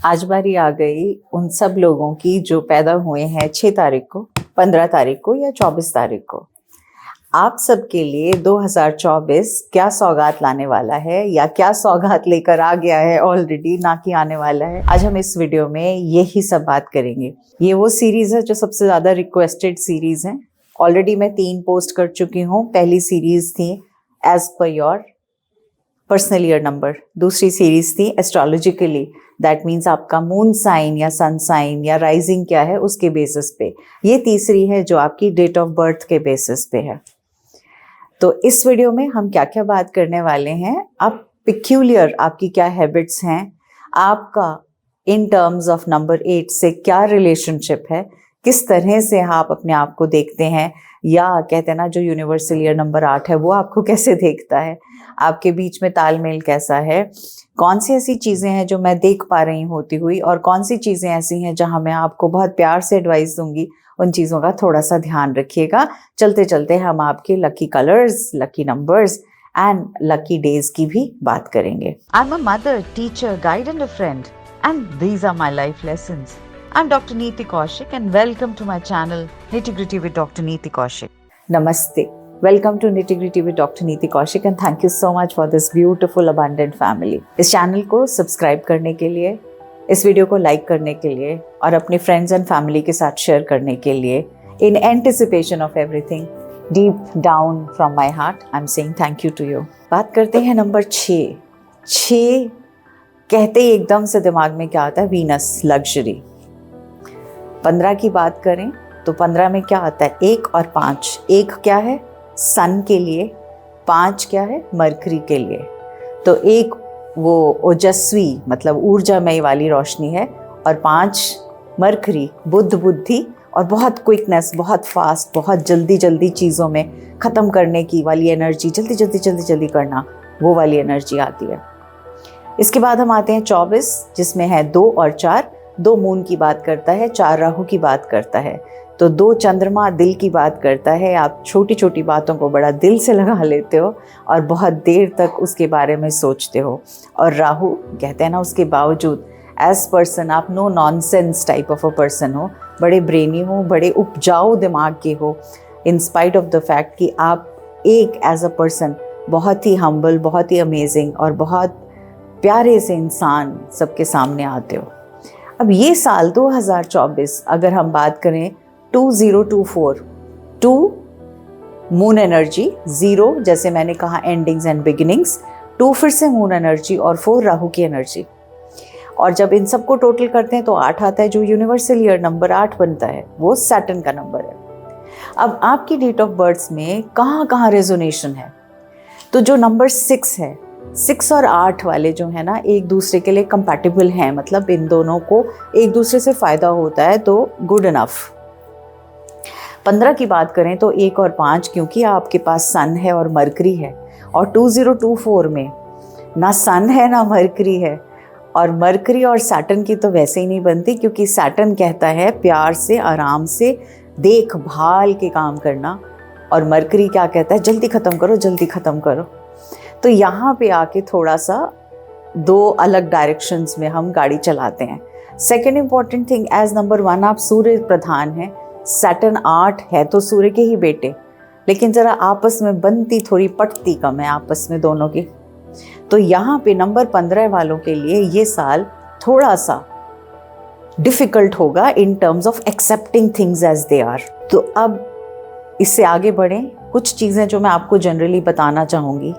आज बारी आ गई उन सब लोगों की जो पैदा हुए हैं 6 तारीख को, 15 तारीख को या 24 तारीख को। आप सबके लिए 2024 क्या सौगात लाने वाला है या क्या सौगात लेकर आ गया है ऑलरेडी, ना कि आने वाला है। आज हम इस वीडियो में यही सब बात करेंगे। ये वो सीरीज है जो सबसे ज़्यादा रिक्वेस्टेड सीरीज है। ऑलरेडी मैं 3 पोस्ट कर चुकी हूँ। पहली सीरीज थी as per your personal year number, दूसरी सीरीज थी एस्ट्रोलॉजिकली, दैट मीन्स आपका मून साइन या सन साइन या राइजिंग क्या है उसके बेसिस पे। ये तीसरी है जो आपकी डेट ऑफ बर्थ के बेसिस पे है। तो इस वीडियो में हम क्या क्या बात करने वाले हैं, आप पिक्यूलियर आपकी क्या हैबिट्स हैं, आपका इन टर्म्स ऑफ नंबर 8 से क्या रिलेशनशिप है, किस तरह से आप अपने आप को देखते हैं, या कहते हैं ना जो यूनिवर्सल ईयर नंबर 8 है वो आपको कैसे देखता है, आपके बीच में तालमेल कैसा है, कौन सी ऐसी चीज़ें हैं जो मैं देख पा रही होती हुई और कौन सी चीज़ें ऐसी हैं जहां मैं आपको बहुत प्यार से एडवाइस दूंगी। उन चीज़ों का थोड़ा सा ध्यान रखिएगा। चलते चलते हम आपके lucky colours, lucky numbers and lucky days की भी बात करेंगे। I am a mother, teacher, guide and a friend and these are my life lessons. I'm Dr. Neeti Kaushik and welcome to my channel Nitty Gritty with Dr. Neeti Kaushik. Namaste. Welcome to Nitty Gritty with Dr. Neeti Kaushik and thank you so much for this beautiful abundant family. इस channel को subscribe करने के लिए, इस video को like करने के लिए और अपने फ्रेंड्स एंड फैमिली के साथ शेयर करने के लिए, in anticipation of everything, deep down from my heart, I'm saying thank you to you. बात करते हैं नंबर 6। 6 कहते ही एकदम से दिमाग में क्या आता है? Venus, luxury. 15 की बात करें तो 15 में क्या आता है? 1 और 5। 1 क्या है? सन के लिए। 5 क्या है? मरकरी के लिए। तो 1 वो ओजस्वी मतलब ऊर्जामय वाली रोशनी है और 5 मरकरी, बुद्ध, बुद्धि और बहुत क्विकनेस, बहुत फास्ट, बहुत जल्दी जल्दी चीज़ों में ख़त्म करने की वाली एनर्जी, जल्दी जल्दी जल्दी जल्दी करना, वो वाली एनर्जी आती है। इसके बाद हम आते हैं 24 जिसमें है 2 और 4। 2 मून की बात करता है, 4 राहु की बात करता है। तो 2 चंद्रमा दिल की बात करता है। आप छोटी छोटी बातों को बड़ा दिल से लगा लेते हो और बहुत देर तक उसके बारे में सोचते हो। और राहु कहते हैं ना, उसके बावजूद एज पर्सन आप no nonsense type of a person हो, बड़े ब्रेनी हो, बड़े उपजाऊ दिमाग के हो, in spite of the fact कि आप एक एज अ पर्सन बहुत ही हम्बल, बहुत ही अमेजिंग और बहुत प्यारे से इंसान सबके सामने आते हो। अब ये साल 2024 अगर हम बात करें 2024, 2 मून एनर्जी, 0 जैसे मैंने कहा एंडिंग्स एंड बिगिनिंग्स, 2 फिर से मून एनर्जी और 4 राहु की एनर्जी। और जब इन सबको टोटल करते हैं तो 8 आता है, जो यूनिवर्सल ईयर नंबर 8 बनता है वो सैटर्न का नंबर है। अब आपकी डेट ऑफ बर्थ में कहाँ कहाँ रेजोनेशन है? तो जो नंबर 6 है, 6 और 8 वाले जो है ना एक दूसरे के लिए कंपैटिबल हैं, मतलब इन दोनों को एक दूसरे से फ़ायदा होता है, तो गुड इनफ। 15 की बात करें तो 1 और 5, क्योंकि आपके पास सन है और मरकरी है, और 2024 में ना सन है ना मरकरी है, और मरकरी और सैटर्न की तो वैसे ही नहीं बनती, क्योंकि सैटर्न कहता है प्यार से, आराम से, देखभाल के काम करना, और मरकरी क्या कहता है? जल्दी ख़त्म करो, जल्दी ख़त्म करो। तो यहाँ पे आके थोड़ा सा 2 अलग डायरेक्शंस में हम गाड़ी चलाते हैं। Second important thing, as number 1 आप सूर्य प्रधान हैं, सैटर्न 8 है तो सूर्य के ही बेटे, लेकिन ज़रा आपस में बनती थोड़ी पटती कम है आपस में दोनों की। तो यहाँ पे नंबर 15 वालों के लिए ये साल थोड़ा सा डिफ़िकल्ट होगा in terms of accepting things as they are. तो अब इससे आगे बढ़ें, कुछ चीज़ें जो मैं आपको जनरली बताना चाहूँगी।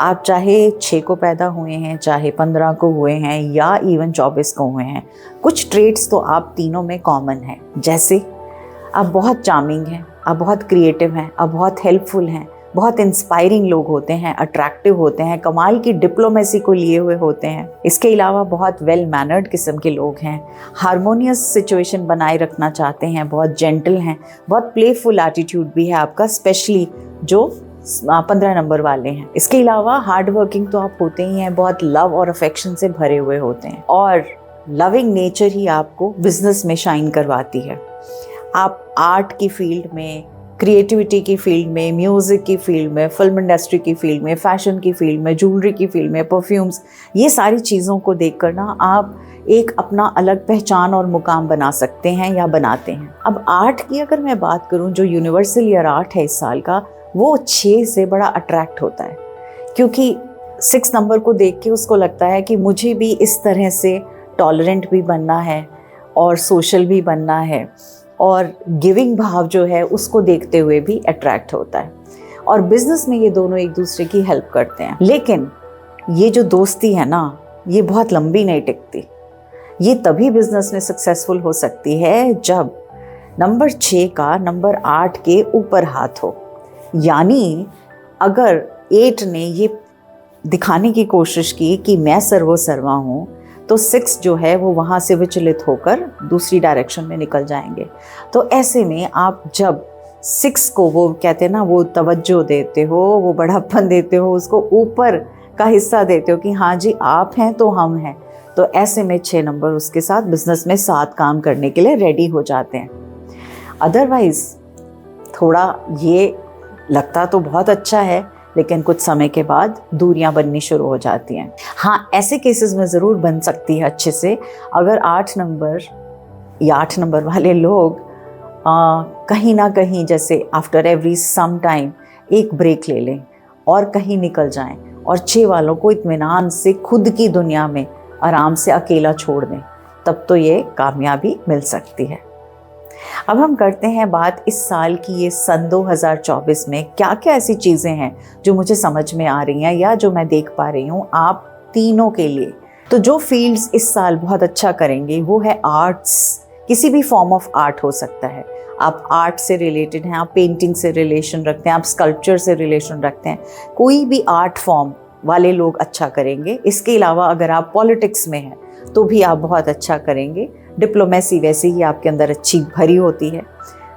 आप चाहे 6 को पैदा हुए हैं, चाहे 15 को हुए हैं या इवन 24 को हुए हैं, कुछ ट्रेट्स तो आप तीनों में कॉमन हैं। जैसे आप बहुत चार्मिंग हैं, आप बहुत क्रिएटिव हैं, आप बहुत हेल्पफुल हैं, बहुत इंस्पायरिंग लोग होते हैं, अट्रैक्टिव होते हैं, कमाल की डिप्लोमेसी को लिए हुए होते हैं। इसके अलावा बहुत वेल मैनर्ड किस्म के लोग हैं, हारमोनियस सिचुएशन बनाए रखना चाहते हैं, बहुत जेंटल हैं, बहुत प्लेफुल एटीट्यूड भी है आपका, स्पेशली जो 15 नंबर वाले हैं। इसके अलावा हार्ड वर्किंग तो आप होते ही हैं, बहुत लव और अफेक्शन से भरे हुए होते हैं, और लविंग नेचर ही आपको बिजनेस में शाइन करवाती है। आप आर्ट की फील्ड में, क्रिएटिविटी की फील्ड में, म्यूज़िक की फील्ड में, फिल्म इंडस्ट्री की फील्ड में, फैशन की फील्ड में, ज्वेलरी की फील्ड में, परफ्यूम्स, ये सारी चीज़ों को देखकर ना आप एक अपना अलग पहचान और मुकाम बना सकते हैं या बनाते हैं। अब आर्ट की अगर मैं बात करूं, जो यूनिवर्सल ईयर आर्ट है इस साल का, वो 6 से बड़ा अट्रैक्ट होता है, क्योंकि 6 नंबर को देख के उसको लगता है कि मुझे भी इस तरह से टॉलरेंट भी बनना है और सोशल भी बनना है, और गिविंग भाव जो है उसको देखते हुए भी अट्रैक्ट होता है। और बिजनेस में ये दोनों एक दूसरे की हेल्प करते हैं। लेकिन ये जो दोस्ती है ना, ये बहुत लंबी नहीं टिकती। ये तभी बिजनेस में सक्सेसफुल हो सकती है जब नंबर 6 का नंबर 8 के ऊपर हाथ हो। यानी अगर 8 ने ये दिखाने की कोशिश की कि मैं सर्वोसर्वा हूँ, तो 6 जो है वो वहाँ से विचलित होकर दूसरी डायरेक्शन में निकल जाएंगे। तो ऐसे में आप जब 6 को, वो कहते हैं ना, वो तवज्जो देते हो, वो बड़ापन देते हो, उसको ऊपर का हिस्सा देते हो कि हाँ जी आप हैं तो हम हैं, तो ऐसे में 6 नंबर उसके साथ बिजनेस में साथ काम करने के लिए रेडी हो जाते हैं। अदरवाइज थोड़ा ये लगता तो बहुत अच्छा है, लेकिन कुछ समय के बाद दूरियां बननी शुरू हो जाती हैं। हाँ, ऐसे केसेस में ज़रूर बन सकती है अच्छे से, अगर 8 नंबर या 8 नंबर वाले लोग कहीं ना कहीं, जैसे आफ्टर एवरी सम टाइम एक ब्रेक ले लें और कहीं निकल जाएं, और 6 वालों को इत्मीनान से खुद की दुनिया में आराम से अकेला छोड़ दें, तब तो ये कामयाबी मिल सकती है। अब हम करते हैं बात इस साल की, ये सन 2024 में क्या क्या ऐसी चीज़ें हैं जो मुझे समझ में आ रही हैं या जो मैं देख पा रही हूँ आप तीनों के लिए। तो जो फील्ड्स इस साल बहुत अच्छा करेंगे वो है आर्ट्स। किसी भी फॉर्म ऑफ आर्ट हो सकता है। आप आर्ट से रिलेटेड हैं, आप पेंटिंग से रिलेशन रखते हैं, आप स्कल्पचर से रिलेशन रखते हैं, कोई भी आर्ट फॉर्म वाले लोग अच्छा करेंगे। इसके अलावा अगर आप पॉलिटिक्स में हैं तो भी आप बहुत अच्छा करेंगे। डिप्लोमेसी वैसे ही आपके अंदर अच्छी भरी होती है।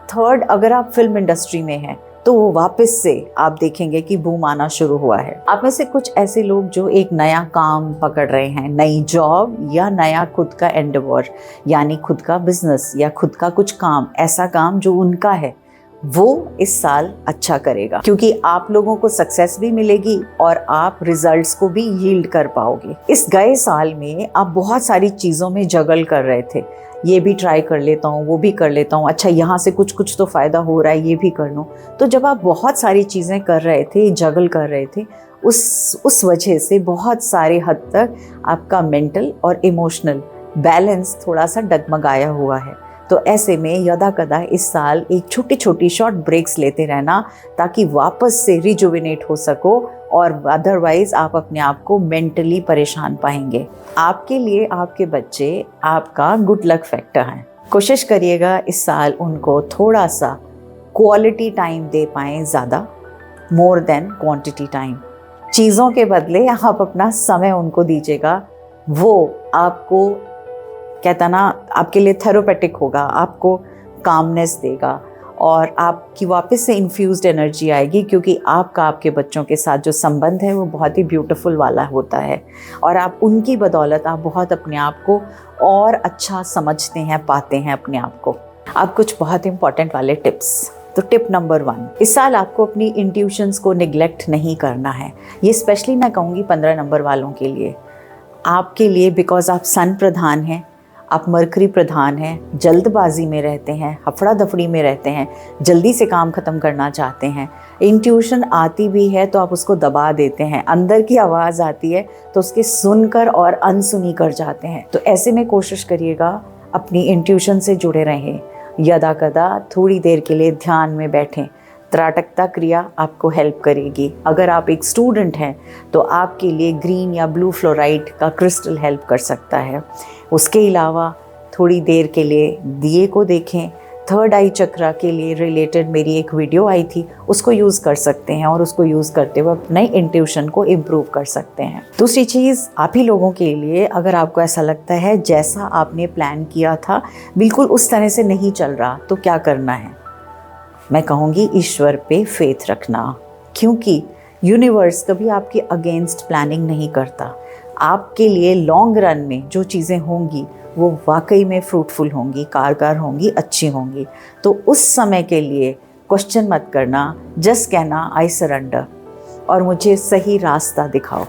थर्ड, अगर आप फिल्म इंडस्ट्री में हैं तो वो वापस से आप देखेंगे कि बूम आना शुरू हुआ है। आप में से कुछ ऐसे लोग जो एक नया काम पकड़ रहे हैं, नई जॉब या नया खुद का एंडेवर, यानी खुद का बिजनेस या खुद का कुछ काम, ऐसा काम जो उनका है, वो इस साल अच्छा करेगा, क्योंकि आप लोगों को सक्सेस भी मिलेगी और आप रिजल्ट्स को भी यील्ड कर पाओगे। इस गए साल में आप बहुत सारी चीज़ों में जगल कर रहे थे, ये भी ट्राई कर लेता हूँ, वो भी कर लेता हूँ, अच्छा यहाँ से कुछ तो फ़ायदा हो रहा है, ये भी कर लूँ। तो जब आप बहुत सारी चीज़ें कर रहे थे, जगल कर रहे थे, उस वजह से बहुत सारे हद तक आपका मेंटल और इमोशनल बैलेंस थोड़ा सा डगमगाया हुआ है। तो ऐसे में यदा कदा इस साल एक छोटी छोटी शॉर्ट ब्रेक्स लेते रहना, ताकि वापस से रिजुविनेट हो सको, और अदरवाइज आप अपने आप को मेंटली परेशान पाएंगे। आपके लिए आपके बच्चे आपका गुड लक फैक्टर हैं। कोशिश करिएगा इस साल उनको थोड़ा सा क्वालिटी टाइम दे पाएँ, ज़्यादा, मोर देन क्वांटिटी टाइम। चीज़ों के बदले आप अपना समय उनको दीजिएगा, वो आपको कहता ना, आपके लिए थेरेपेटिक होगा, आपको कामनेस देगा और आपकी वापस से इन्फ्यूज्ड एनर्जी आएगी, क्योंकि आपका आपके बच्चों के साथ जो संबंध है वो बहुत ही ब्यूटीफुल वाला होता है, और आप उनकी बदौलत आप बहुत अपने आप को और अच्छा समझते हैं, पाते हैं अपने आप को। अब कुछ बहुत इंपॉर्टेंट वाले टिप्स। तो टिप नंबर 1, इस साल आपको अपनी इंट्यूशंस को निगलेक्ट नहीं करना है। ये स्पेशली मैं कहूँगी 15 नंबर वालों के लिए, आपके लिए, बिकॉज आप सन प्रधान हैं, आप मरकरी प्रधान हैं, जल्दबाजी में रहते हैं, हफड़ा दफड़ी में रहते हैं, जल्दी से काम ख़त्म करना चाहते हैं। इंट्यूशन आती भी है तो आप उसको दबा देते हैं, अंदर की आवाज़ आती है तो उसके सुनकर और अनसुनी कर जाते हैं। तो ऐसे में कोशिश करिएगा अपनी इंट्यूशन से जुड़े रहें, यदा कदा थोड़ी देर के लिए ध्यान में बैठें। त्राटकता क्रिया आपको हेल्प करेगी। अगर आप एक स्टूडेंट हैं तो आपके लिए ग्रीन या ब्लू फ्लोराइड का क्रिस्टल हेल्प कर सकता है। उसके अलावा थोड़ी देर के लिए दिए को देखें। थर्ड आई चक्रा के लिए रिलेटेड मेरी एक वीडियो आई थी, उसको यूज़ कर सकते हैं और उसको यूज़ करते हुए अपने इंट्यूशन को इम्प्रूव कर सकते हैं। दूसरी चीज़, आप ही लोगों के लिए, अगर आपको ऐसा लगता है जैसा आपने प्लान किया था बिल्कुल उस तरह से नहीं चल रहा, तो क्या करना है? मैं कहूँगी ईश्वर पे फेथ रखना, क्योंकि यूनिवर्स कभी आपके अगेंस्ट प्लानिंग नहीं करता। आपके लिए लॉन्ग रन में जो चीज़ें होंगी वो वाकई में फ्रूटफुल होंगी, कारगर होंगी, अच्छी होंगी। तो उस समय के लिए क्वेश्चन मत करना, जस्ट कहना आई सरेंडर और मुझे सही रास्ता दिखाओ,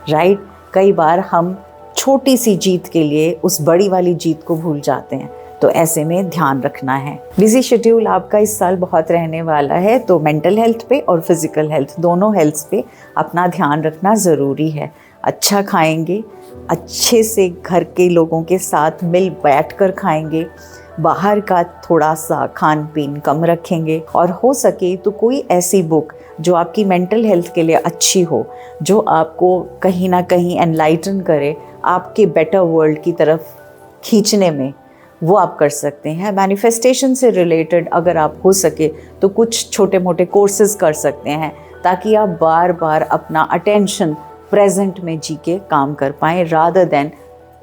राइट। कई बार हम छोटी सी जीत के लिए उस बड़ी वाली जीत को भूल जाते हैं, तो ऐसे में ध्यान रखना है। बिजी शेड्यूल आपका इस साल बहुत रहने वाला है, तो मेंटल हेल्थ पे और फिज़िकल हेल्थ दोनों हेल्थ पे अपना ध्यान रखना ज़रूरी है। अच्छा खाएंगे, अच्छे से घर के लोगों के साथ मिल बैठ कर खाएंगे, बाहर का थोड़ा सा खान पीन कम रखेंगे और हो सके तो कोई ऐसी बुक जो आपकी मेंटल हेल्थ के लिए अच्छी हो, जो आपको कहीं ना कहीं एनलाइटन करे, आपके बेटर वर्ल्ड की तरफ खींचने में, वो आप कर सकते हैं। मैनिफेस्टेशन से रिलेटेड अगर आप हो सके तो कुछ छोटे मोटे कोर्सेज कर सकते हैं, ताकि आप बार बार अपना अटेंशन प्रेजेंट में जी के काम कर पाएँ, rather than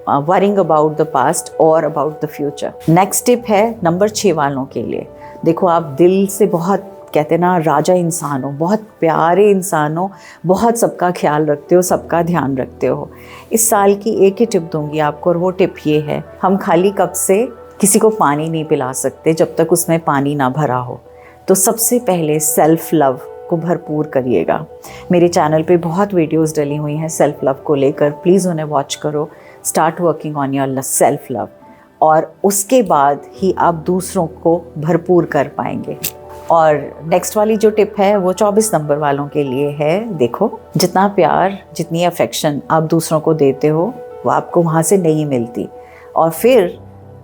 worrying about the past or about the future. Next tip है नंबर 6 वालों के लिए। देखो, आप दिल से बहुत, कहते हैं ना, राजा इंसान हो, बहुत प्यारे इंसान हो, बहुत सबका ख्याल रखते हो, सबका ध्यान रखते हो। इस साल की एक ही टिप दूंगी आपको, और वो टिप ये है, हम खाली कप से किसी को पानी नहीं पिला सकते जब तक उसमें पानी ना भरा हो। तो सबसे पहले सेल्फ लव को भरपूर करिएगा। मेरे चैनल पे बहुत वीडियोस डली हुई हैं सेल्फ लव को लेकर, प्लीज़ उन्हें वॉच करो। Start working on your self love, और उसके बाद ही आप दूसरों को भरपूर कर पाएंगे। और नेक्स्ट वाली जो टिप है वो 24 नंबर वालों के लिए है। देखो, जितना प्यार, जितनी अफेक्शन आप दूसरों को देते हो, वो आपको वहाँ से नहीं मिलती, और फिर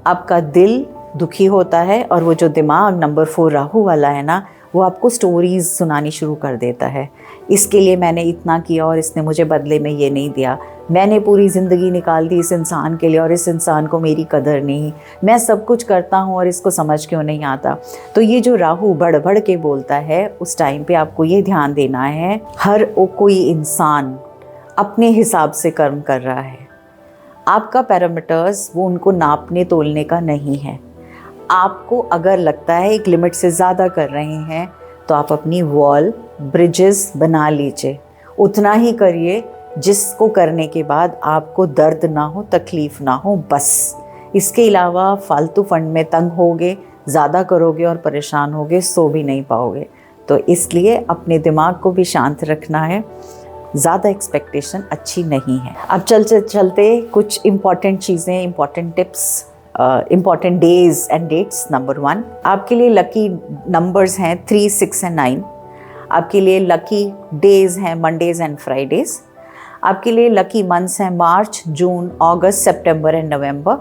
आपका दिल दुखी होता है, और वो जो दिमाग नंबर 4 राहु वाला है ना, वो आपको स्टोरीज़ सुनानी शुरू कर देता है। इसके लिए मैंने इतना किया और इसने मुझे बदले में ये नहीं दिया, मैंने पूरी ज़िंदगी निकाल दी इस इंसान के लिए और इस इंसान को मेरी कदर नहीं, मैं सब कुछ करता हूँ और इसको समझ क्यों नहीं आता। तो ये जो राहु बढ़ बढ़ के बोलता है, उस टाइम पे आपको ये ध्यान देना है, हर कोई इंसान अपने हिसाब से कर्म कर रहा है। आपका पैरामीटर्स वो उनको नापने तोलने का नहीं है। आपको अगर लगता है एक लिमिट से ज़्यादा कर रहे हैं, तो आप अपनी वॉल, ब्रिजेस बना लीजिए। उतना ही करिए जिसको करने के बाद आपको दर्द ना हो, तकलीफ़ ना हो, बस। इसके अलावा फालतू फंड में तंग होगे, ज़्यादा करोगे और परेशान होगे, सो भी नहीं पाओगे। तो इसलिए अपने दिमाग को भी शांत रखना है, ज़्यादा एक्सपेक्टेशन अच्छी नहीं है। अब चलते चलते कुछ इम्पॉर्टेंट चीज़ें, important tips, important days and dates. Number 1, आपके लिए लकी नंबर्स हैं 3, 6 एंड 9। आपके लिए लकी डेज़ हैं मंडेज़ एंड फ्राइडेज़। आपके लिए लकी मंथ्स हैं मार्च, जून, अगस्त, सितंबर एंड नवंबर।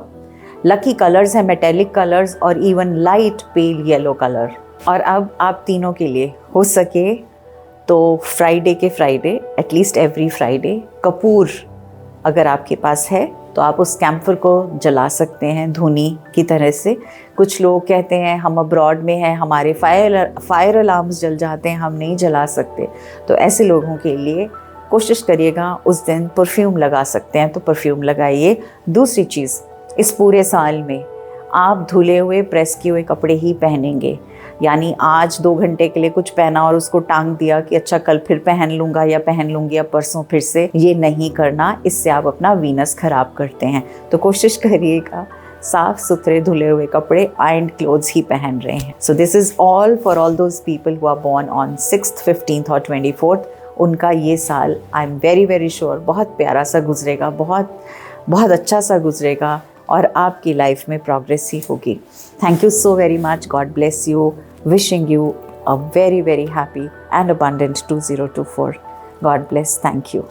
लकी कलर्स हैं मेटेलिक कलर्स और even light pale yellow colour. और अब आप तीनों के लिए हो सके तो फ्राइडे के Friday, at least every Friday, Kapoor अगर आपके पास है तो आप उस कैम्फर को जला सकते हैं धूनी की तरह से। कुछ लोग कहते हैं हम अब्रॉड में हैं, हमारे फायर अलार्म्स जल जाते हैं, हम नहीं जला सकते। तो ऐसे लोगों के लिए कोशिश करिएगा, उस दिन परफ्यूम लगा सकते हैं तो परफ्यूम लगाइए। दूसरी चीज़, इस पूरे साल में आप धुले हुए प्रेस किए हुए कपड़े ही पहनेंगे। यानी आज 2 घंटे के लिए कुछ पहना और उसको टांग दिया कि अच्छा कल फिर पहन लूँगा या पहन लूँगी या परसों फिर से, ये नहीं करना। इससे आप अपना वीनस ख़राब करते हैं। तो कोशिश करिएगा साफ़ सुथरे धुले हुए कपड़े, आयरन्ड क्लोथ्स ही पहन रहे हैं। So this is all for all those people who are born on 6th, 15th और 24th। उनका ये साल I am very very sure बहुत प्यारा सा गुजरेगा, बहुत बहुत अच्छा सा गुजरेगा, और आपकी लाइफ में प्रोग्रेस ही होगी। Thank you so very much. God bless you. Wishing you a very, very happy and abundant 2024. God bless. Thank you.